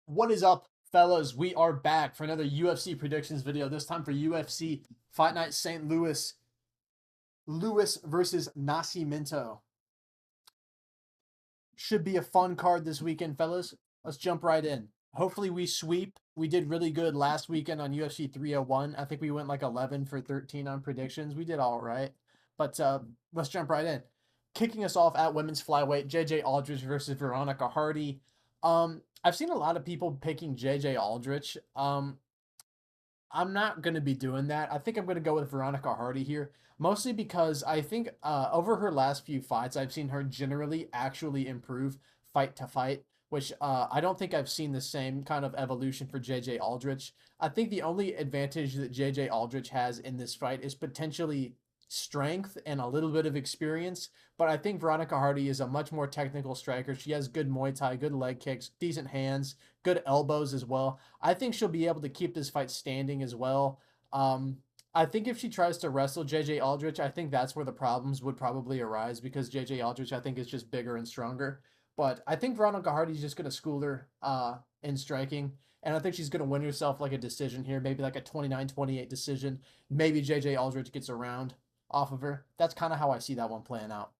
What is up, fellas? We are back for another UFC predictions video. This time for UFC Fight Night St. Louis. Lewis versus Nascimento. Should be a fun card this weekend, fellas. Let's jump right in. Hopefully we sweep. We did really good last weekend on UFC 301. I think we went like 11 for 13 on predictions. We did all right. But let's jump right in. Kicking us off at women's flyweight, JJ Aldrich versus Veronica Hardy. I've seen a lot of people picking JJ Aldrich. I'm not going to be doing that. I think I'm going to go with Veronica Hardy here, mostly because I think over her last few fights, I've seen her generally actually improve fight to fight, which I don't think I've seen the same kind of evolution for JJ Aldrich. I think the only advantage that JJ Aldrich has in this fight is potentially strength and a little bit of experience, but I think Veronica Hardy is a much more technical striker. She has good Muay Thai, good leg kicks, decent hands, good elbows as well. I think she'll be able to keep this fight standing as well. Um, I think if she tries to wrestle JJ Aldrich, I think that's where the problems would probably arise because JJ Aldrich, I think, is just bigger and stronger. But I think Veronica Hardy's just going to school her in striking. And I think she's going to win herself like a decision here, maybe like a 29-28 decision. Maybe JJ Aldrich gets around off of her. That's kind of how I see that one playing out.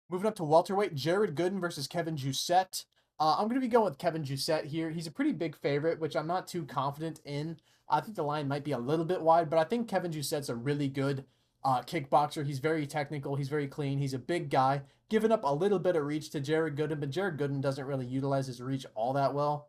Moving up to welterweight, Jared Gooden versus Kevin Jousset. I'm going to be going with Kevin Jousset here. He's a pretty big favorite, which I'm not too confident in. I think the line might be a little bit wide, but I think Kevin Jousset's a really good kickboxer. He's very technical. He's very clean. He's a big guy, giving up a little bit of reach to Jared Gooden, but Jared Gooden doesn't really utilize his reach all that well.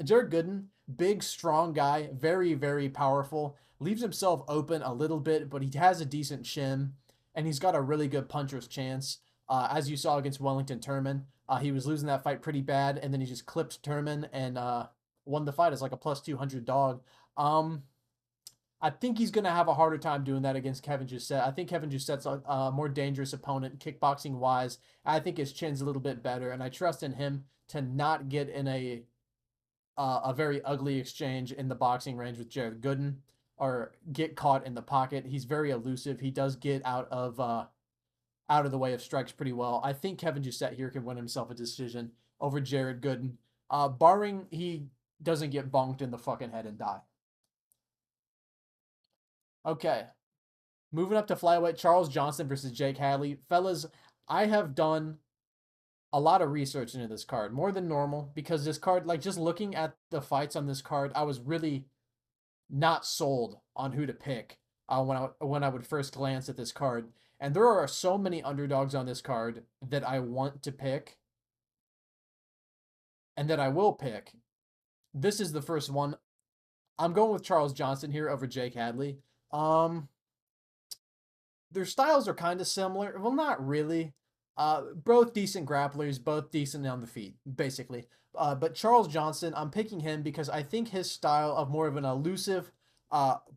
Jared Gooden, big, strong guy, very, very powerful. Leaves himself open a little bit, but he has a decent chin, and he's got a really good puncher's chance. As you saw against Wellington Turman, he was losing that fight pretty bad, and then he just clipped Turman and won the fight as like a plus 200 dog. Um, I think he's going to have a harder time doing that against Kevin Jousset. I think Kevin Jousset's a more dangerous opponent kickboxing wise. I think his chin's a little bit better, and I trust in him to not get in a very ugly exchange in the boxing range with Jared Gooden or get caught in the pocket. He's very elusive. He does get out of the way of strikes pretty well. I think Kevin Jousset here can win himself a decision over Jared Gooden, barring he doesn't get bonked in the fucking head and die. Okay, moving up to flyweight, Charles Johnson versus Jake Hadley. Fellas, I have done a lot of research into this card, more than normal, because this card, like just looking at the fights on this card, I was really not sold on who to pick when I would first glance at this card. And there are so many underdogs on this card that I want to pick and that I will pick. This is the first one. I'm going with Charles Johnson here over Jake Hadley. Um, their styles are kind of similar. Well, not really. Both decent grapplers, both decent on the feet, basically. But Charles Johnson, I'm picking him because I think his style of more of an elusive,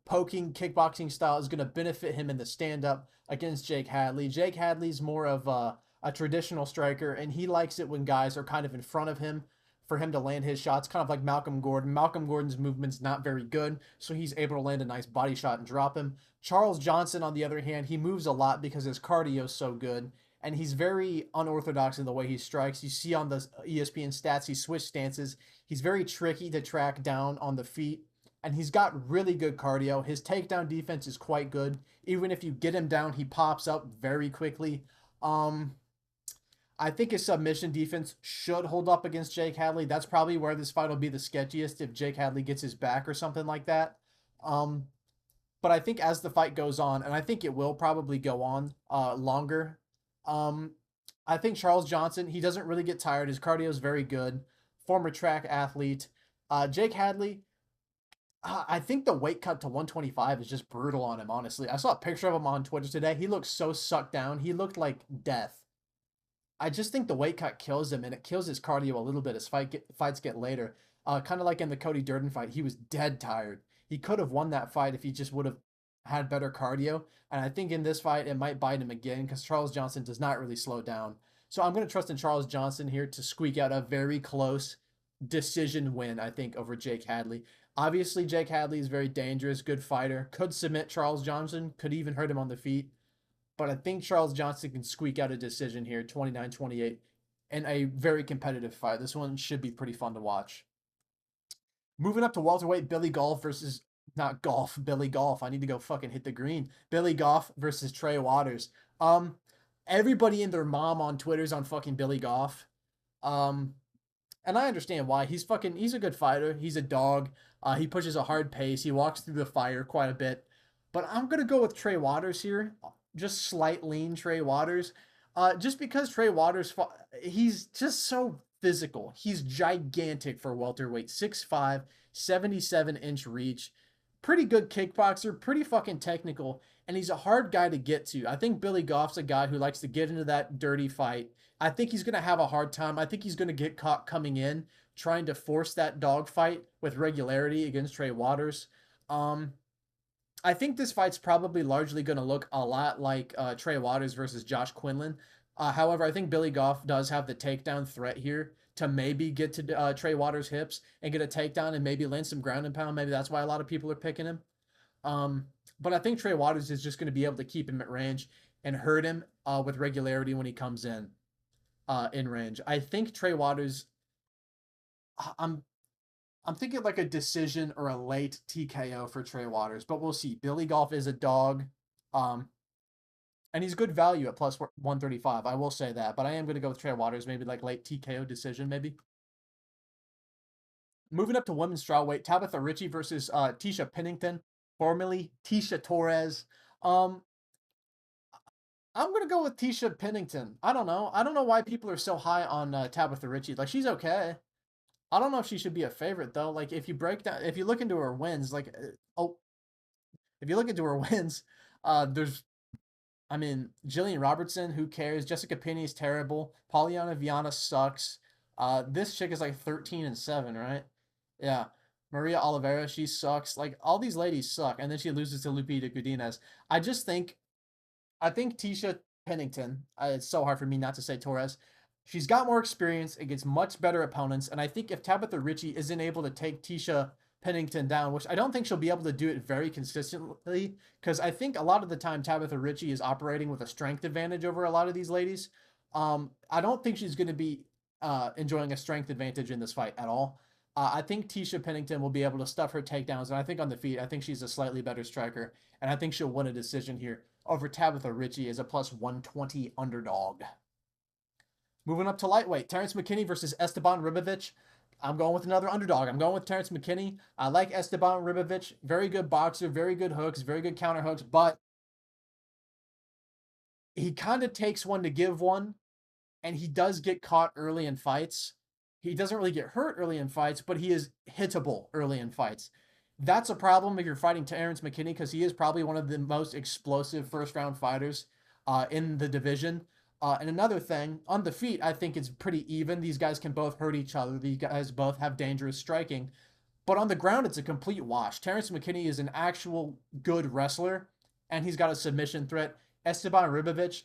poking kickboxing style is going to benefit him in the stand up against Jake Hadley. Jake Hadley's more of a traditional striker, and he likes it when guys are kind of in front of him for him to land his shots, kind of like Malcolm Gordon. Malcolm Gordon's movement's not very good, so he's able to land a nice body shot and drop him. Charles Johnson, on the other hand, he moves a lot because his cardio is so good, and he's very unorthodox in the way he strikes. You see on the ESPN stats, he switched stances. He's very tricky to track down on the feet, and he's got really good cardio. His takedown defense is quite good. Even if you get him down, he pops up very quickly. Um, I think his submission defense should hold up against Jake Hadley. That's probably where this fight will be the sketchiest if Jake Hadley gets his back or something like that. Um, but I think as the fight goes on, and I think it will probably go on longer, um, I think Charles Johnson, he doesn't really get tired. His cardio is very good. Former track athlete. Jake Hadley, I think the weight cut to 125 is just brutal on him, honestly. I saw a picture of him on Twitter today. He looked so sucked down. He looked like death. I just think the weight cut kills him, and it kills his cardio a little bit as fights get later. Kind of like in the Cody Durden fight, he was dead tired. He could have won that fight if he just would have had better cardio. And I think in this fight, it might bite him again because Charles Johnson does not really slow down. So I'm going to trust in Charles Johnson here to squeak out a very close decision win, I think, over Jake Hadley. Obviously, Jake Hadley is very dangerous, good fighter, could submit Charles Johnson, could even hurt him on the feet. But I think Charles Johnson can squeak out a decision here, 29-28. in a very competitive fight. This one should be pretty fun to watch. Moving up to welterweight, Billy Golf versus not golf, Billy Golf. I need to go fucking hit the green. Billy Golf versus Trey Waters. Um, Everybody and their mom on Twitter's on fucking Billy Golf. Um, and I understand why. He's a good fighter. He's a dog. He pushes a hard pace. He walks through the fire quite a bit. But I'm gonna go with Trey Waters here. Just slight lean Trey Waters. Just because Trey Waters, he's just so physical. He's gigantic for welterweight. 6'5", 77-inch reach. Pretty good kickboxer, pretty fucking technical, and he's a hard guy to get to. I think Billy Goff's a guy who likes to get into that dirty fight. I think he's going to have a hard time. I think he's going to get caught coming in, trying to force that dogfight with regularity against Trey Waters. Um, I think this fight's probably largely going to look a lot like Trey Waters versus Josh Quinlan. However, I think Billy Goff does have the takedown threat here to maybe get to Trey Waters' hips and get a takedown and maybe land some ground and pound. Maybe that's why a lot of people are picking him. But I think Trey Waters is just going to be able to keep him at range and hurt him with regularity when he comes in range. I think Trey Waters. I'm I'm thinking like a decision or a late TKO for Trey Waters, but we'll see. Billy Golf is a dog, um, and he's good value at plus 135. I will say that, but I am going to go with Trey Waters, maybe like late TKO decision, maybe. Moving up to women's strawweight, Tabitha Ritchie versus Tisha Pennington, formerly Tisha Torres. Um, I'm gonna go with Tisha Pennington. I don't know. I don't know why people are so high on Tabitha Ritchie. Like she's okay. I don't know if she should be a favorite though. Like if you break down, if you look into her wins, like oh, if you look into her wins, there's I mean Jillian Robertson, who cares? Jessica Penney is terrible. Polyana Viana sucks. This chick is like 13-7, right? Yeah. Maria Oliveira, she sucks. Like all these ladies suck, and then she loses to Lupita Godinez. I just think I think Tisha Pennington, it's so hard for me not to say Torres. She's got more experience against much better opponents. And I think if Tabitha Ritchie isn't able to take Tisha Pennington down, which I don't think she'll be able to do it very consistently, because I think a lot of the time Tabitha Ritchie is operating with a strength advantage over a lot of these ladies. I don't think she's going to be enjoying a strength advantage in this fight at all. I think Tisha Pennington will be able to stuff her takedowns, and I think on the feet, I think she's a slightly better striker, and I think she'll win a decision here over Tabitha Ritchie as a plus 120 underdog. Moving up to lightweight, Terrence McKinney versus Esteban Ribovic. I'm going with another underdog. I'm going with Terrence McKinney. I like Esteban Ribovic. Very good boxer, very good hooks, very good counter hooks, but he kind of takes one to give one, and he does get caught early in fights. He doesn't really get hurt early in fights, but he is hittable early in fights. That's a problem if you're fighting Terrence McKinney because he is probably one of the most explosive first round fighters in the division. And another thing, on the feet, I think it's pretty even. These guys can both hurt each other. These guys both have dangerous striking. But on the ground, it's a complete wash. Terrence McKinney is an actual good wrestler, and he's got a submission threat. Esteban Ribovic,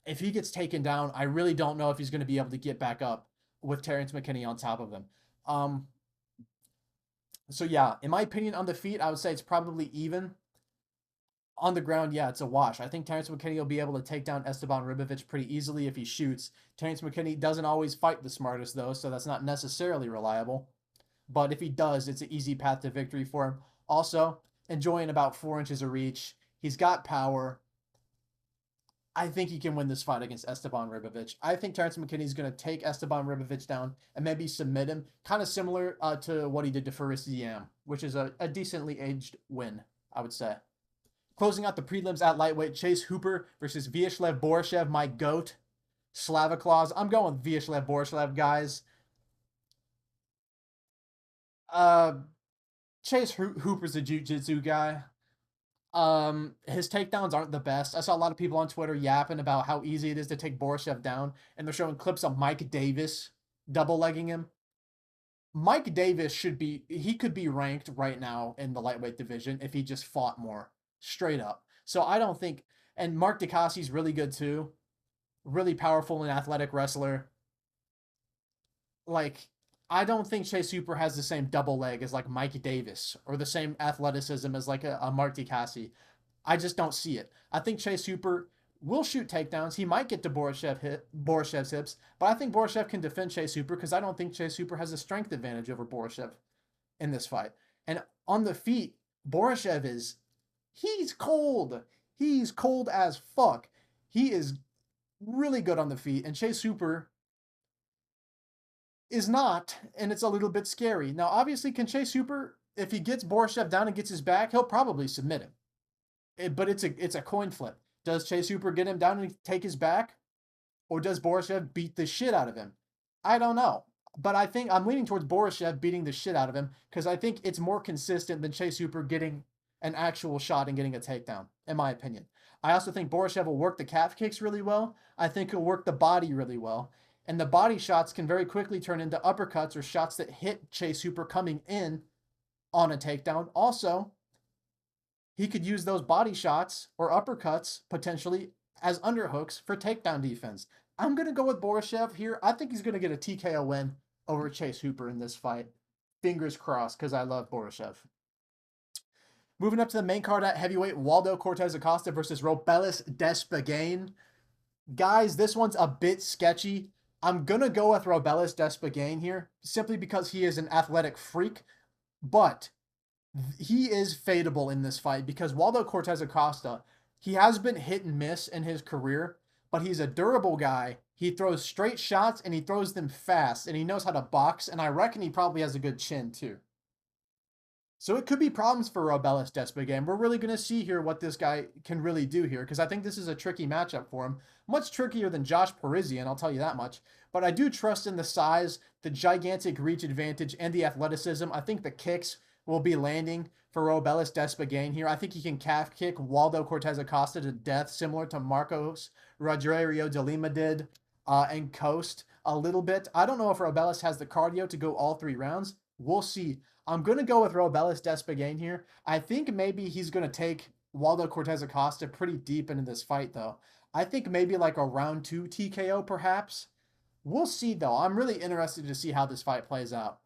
if he gets taken down, I really don't know if he's going to be able to get back up with Terrence McKinney on top of him. So yeah, in my opinion, on the feet, I would say it's probably even. On the ground, yeah, it's a wash. I think Terrence McKinney will be able to take down Esteban Ribovic pretty easily if he shoots. Terrence McKinney doesn't always fight the smartest, though, so that's not necessarily reliable. But if he does, it's an easy path to victory for him. Also, enjoying about 4 inches of reach. He's got power. I think he can win this fight against Esteban Ribovic. I think Terrence McKinney is going to take Esteban Ribovic down and maybe submit him, kind of similar to what he did to Faris Ziam, which is a decently aged win, I would say. Closing out the prelims at lightweight, Chase Hooper versus Vyacheslav Borishev, my GOAT. Slava Claus. I'm going with Vyacheslav Borishev, guys. Uh, Chase Hooper's a jiu-jitsu guy. His takedowns aren't the best. I saw a lot of people on Twitter yapping about how easy it is to take Borishev down, and they're showing clips of Mike Davis double legging him. Mike Davis he could be ranked right now in the lightweight division if he just fought more, straight up. So I don't think, and Mark DeCassie's really good too, really powerful and athletic wrestler. Like, I don't think Chase Hooper has the same double leg as like Mike Davis or the same athleticism as like a Mark DeCassie. I just don't see it. I think Chase Hooper will shoot takedowns. He might get to Borshev's hips, but I think Borshev can defend Chase Hooper because I don't think Chase Hooper has a strength advantage over Borshev in this fight. And on the feet, Borshev he's cold. He's cold as fuck. He is really good on the feet, and Chase Hooper is not, and it's a little bit scary. Now, obviously, can Chase Hooper, if he gets Borshev down and gets his back, he'll probably submit him. But it's a coin flip. Does Chase Hooper get him down and take his back? Or does Borishev beat the shit out of him? I don't know. But I think I'm leaning towards Borishev beating the shit out of him because I think it's more consistent than Chase Hooper getting an actual shot and getting a takedown, in my opinion. I also think Borishev will work the calf kicks really well. I think he'll work the body really well. And the body shots can very quickly turn into uppercuts or shots that hit Chase Hooper coming in on a takedown. Also, he could use those body shots or uppercuts potentially as underhooks for takedown defense. I'm going to go with Borishev here. I think he's going to get a TKO win over Chase Hooper in this fight. Fingers crossed, because I love Borishev. Moving up to the main card at heavyweight, Waldo Cortez Acosta versus Robelis Despagain. Guys, this one's a bit sketchy. I'm going to go with Robelis Despagain here, simply because he is an athletic freak, but he is fadeable in this fight because Waldo Cortez Acosta, he has been hit and miss in his career, but he's a durable guy. He throws straight shots and he throws them fast, and he knows how to box, and I reckon he probably has a good chin too. So it could be problems for Robelis Despagain. We're really going to see here what this guy can really do here, because I think this is a tricky matchup for him. Much trickier than Josh Parisian, I'll tell you that much. But I do trust in the size, the gigantic reach advantage, and the athleticism. I think the kicks will be landing for Robelis Despagain here. I think he can calf kick Waldo Cortez Acosta to death, similar to Marcos Rogerio de Lima did, and coast a little bit. I don't know if Robelis has the cardio to go all 3 rounds. We'll see. I'm going to go with Robelis Despagain here. I think maybe he's going to take Waldo Cortez Acosta pretty deep into this fight, though. I think maybe like a round 2 TKO, perhaps. We'll see, though. I'm really interested to see how this fight plays out.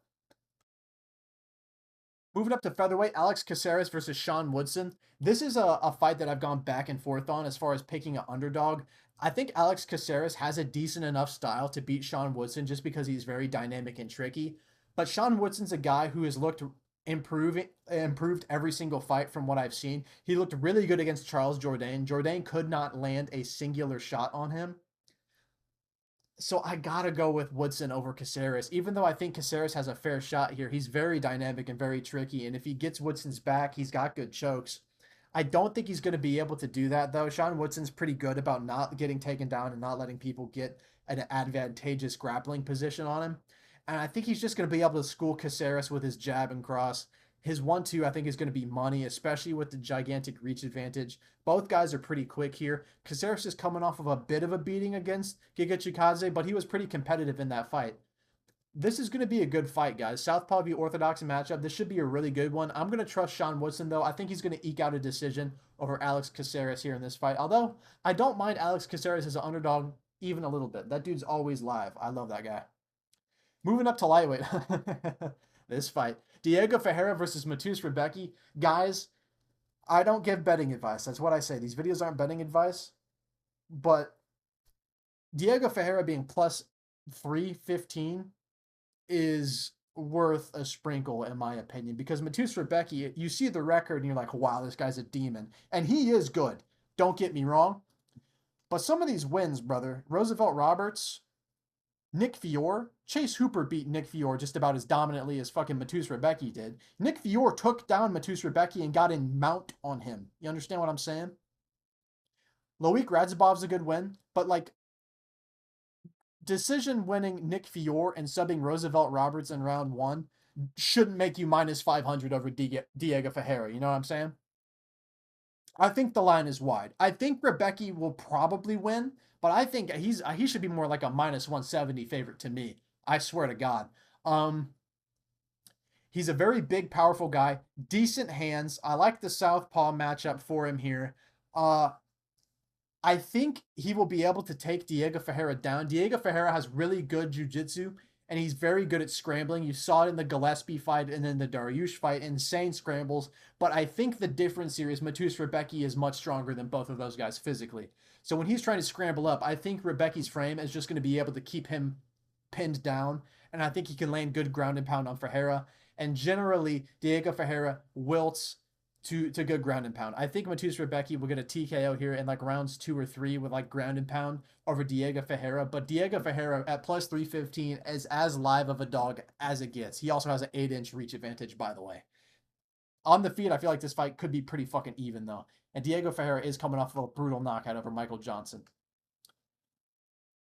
Moving up to featherweight, Alex Caceres versus Sean Woodson. This is a fight that I've gone back and forth on as far as picking an underdog. I think Alex Caceres has a decent enough style to beat Sean Woodson just because he's very dynamic and tricky. But Sean Woodson's a guy who has looked improved every single fight from what I've seen. He looked really good against Charles Jourdain. Jourdain could not land a singular shot on him. So I gotta go with Woodson over Caceres. Even though I think Caceres has a fair shot here, he's very dynamic and very tricky. And if he gets Woodson's back, he's got good chokes. I don't think he's going to be able to do that, though. Sean Woodson's pretty good about not getting taken down and not letting people get an advantageous grappling position on him. And I think he's just going to be able to school Caceres with his jab and cross. His 1-2, I think, is going to be money, especially with the gigantic reach advantage. Both guys are pretty quick here. Caceres is coming off of a bit of a beating against Giga Chikadze, but he was pretty competitive in that fight. This is going to be a good fight, guys. Southpaw v Orthodox matchup. This should be a really good one. I'm going to trust Sean Woodson, though. I think he's going to eke out a decision over Alex Caceres here in this fight. Although, I don't mind Alex Caceres as an underdog even a little bit. That dude's always live. I love that guy. Moving up to lightweight. This fight. Diego Ferreira versus Matus Rebecki. Guys, I don't give betting advice. That's what I say. These videos aren't betting advice. But Diego Ferreira being plus 315 is worth a sprinkle, in my opinion. Because Matus Rebecki, you see the record and you're like, wow, this guy's a demon. And he is good. Don't get me wrong. But some of these wins, brother. Roosevelt Roberts, Nick Fiore. Chase Hooper beat Nick Fiore just about as dominantly as fucking Matus Rebecki did. Nick Fiore took down Matus Rebecki and got in mount on him. You understand what I'm saying? Loic Radzhabov's a good win, but like decision winning Nick Fiore and subbing Roosevelt Roberts in round 1 shouldn't make you minus 500 over Diego Ferreira. You know what I'm saying? I think the line is wide. I think Rebecki will probably win, but I think he should be more like a minus 170 favorite to me. I swear to God. He's a very big, powerful guy. Decent hands. I like the southpaw matchup for him here. I think he will be able to take Diego Ferreira down. Diego Ferreira has really good jiu-jitsu, and he's very good at scrambling. You saw it in the Gillespie fight and then the Dariush fight. Insane scrambles. But I think the difference here is Matus Rebecki is much stronger than both of those guys physically. So when he's trying to scramble up, I think Rebecki's frame is just going to be able to keep him pinned down. And I think he can land good ground and pound on Ferreira. And generally, Diego Ferreira wilts to good ground and pound. I think Matus Rebecki will get a TKO here in like rounds 2 or 3 with like ground and pound over Diego Ferreira. But Diego Ferreira at plus 315 is as live of a dog as it gets. He also has an 8-inch reach advantage, by the way. On the feet, I feel like this fight could be pretty fucking even, though. And Diego Ferreira is coming off of a brutal knockout over Michael Johnson.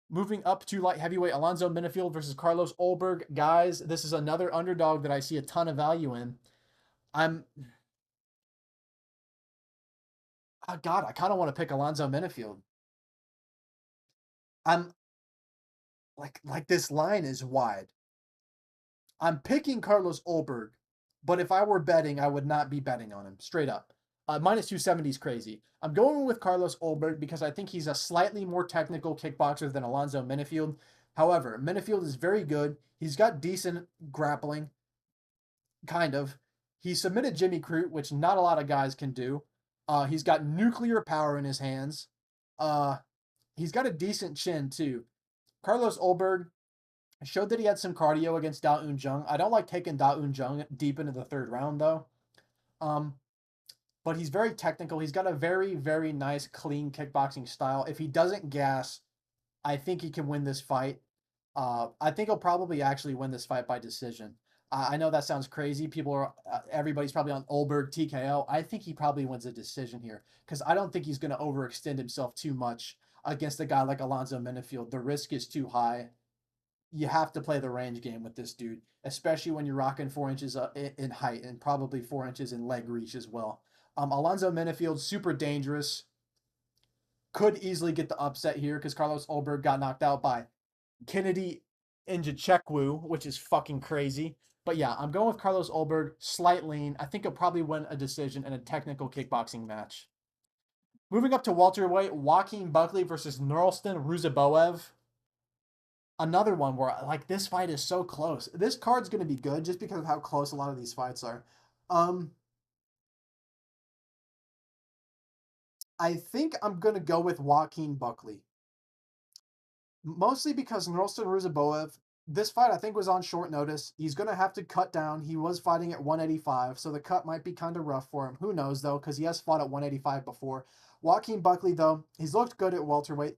Moving up to light heavyweight, Alonzo Menifield versus Carlos Ulberg. Guys, this is another underdog that I see a ton of value in. God, I kind of want to pick Alonzo Menifield. I'm like this line is wide. I'm picking Carlos Ulberg, but if I were betting, I would not be betting on him straight up. Minus 270 is crazy. I'm going with Carlos Ulberg because I think he's a slightly more technical kickboxer than Alonzo Menifield. However, Menifield is very good. He's got decent grappling, kind of. He submitted Jimmy Crute, which not a lot of guys can do. He's got nuclear power in his hands. He's got a decent chin, too. Carlos Ulberg showed that he had some cardio against Da Un Jung. I don't like taking Da Un Jung deep into the third round, though. But he's very technical. He's got a very, very nice, clean kickboxing style. If he doesn't gas, I think he can win this fight. I think he'll probably actually win this fight by decision. I know that sounds crazy. Everybody's probably on Ulberg TKO. I think he probably wins a decision here because I don't think he's going to overextend himself too much against a guy like Alonzo Menifield. The risk is too high. You have to play the range game with this dude, especially when you're rocking 4 inches in height and probably 4 inches in leg reach as well. Alonzo Menifield, super dangerous. Could easily get the upset here because Carlos Ulberg got knocked out by Kennedy Nzechukwu, which is fucking crazy. But yeah, I'm going with Carlos Ulberg, slight lean. I think he'll probably win a decision in a technical kickboxing match. Moving up to welterweight, Joaquin Buckley versus Nurulstan Ruziboev. Another one where like this fight is so close. This card's going to be good just because of how close a lot of these fights are. I think I'm going to go with Joaquin Buckley. Mostly because Nurulstan Ruziboev, this fight I think was on short notice. He's going to have to cut down. He was fighting at 185, so the cut might be kind of rough for him. Who knows, though, because he has fought at 185 before. Joaquin Buckley, though, he's looked good at welterweight.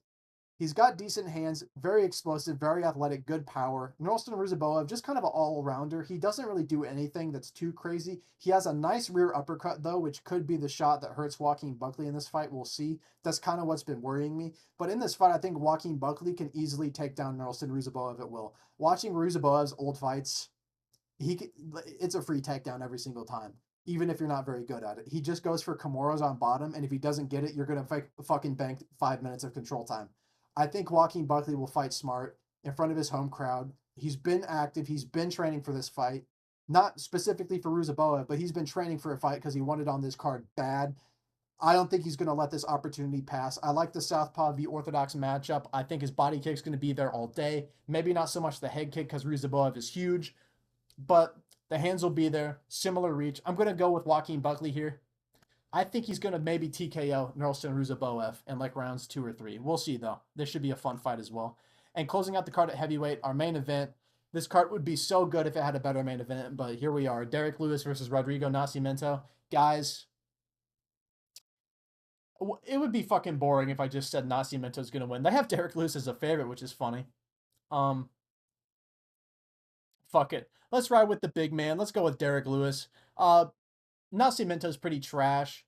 He's got decent hands, very explosive, very athletic, good power. Nurulstan Ruziboev, just kind of an all-rounder. He doesn't really do anything that's too crazy. He has a nice rear uppercut, though, which could be the shot that hurts Joaquin Buckley in this fight. We'll see. That's kind of what's been worrying me. But in this fight, I think Joaquin Buckley can easily take down Nurulstan Ruziboev at will. Watching Ruziboev's old fights, it's a free takedown every single time, even if you're not very good at it. He just goes for Kimuras on bottom, and if he doesn't get it, you're going to fucking bank 5 minutes of control time. I think Joaquin Buckley will fight smart in front of his home crowd. He's been active. He's been training for this fight. Not specifically for Ruziboev, but he's been training for a fight because he wanted on this card bad. I don't think he's going to let this opportunity pass. I like the Southpaw v Orthodox matchup. I think his body kick's going to be there all day. Maybe not so much the head kick because Ruziboev is huge, but the hands will be there. Similar reach. I'm going to go with Joaquin Buckley here. I think he's going to maybe TKO Nurulstan Ruziboev in like rounds 2 or 3. We'll see, though. This should be a fun fight as well. And closing out the card at heavyweight, our main event. This card would be so good if it had a better main event, but here we are. Derek Lewis versus Rodrigo Nascimento. Guys, it would be fucking boring if I just said Nascimento's going to win. They have Derek Lewis as a favorite, which is funny. Fuck it. Let's ride with the big man. Let's go with Derek Lewis. Nascimento's pretty trash.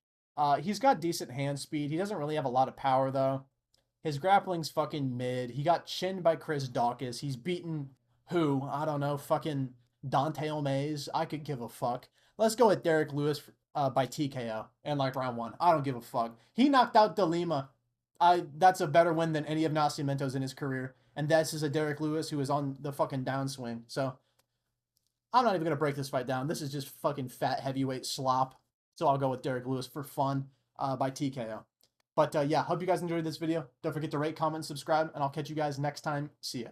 He's got decent hand speed. He doesn't really have a lot of power, though. His grappling's fucking mid. He got chinned by Chris Dawkins. He's beaten who? I don't know. Fucking Dante Omaze. I could give a fuck. Let's go with Derek Lewis by TKO in like round 1. I don't give a fuck. He knocked out De Lima. That's a better win than any of Nascimento's in his career. And this is a Derek Lewis who is on the fucking downswing. So I'm not even going to break this fight down. This is just fucking fat heavyweight slop. So I'll go with Derek Lewis for fun by TKO. But yeah, hope you guys enjoyed this video. Don't forget to rate, comment, and subscribe, and I'll catch you guys next time. See ya.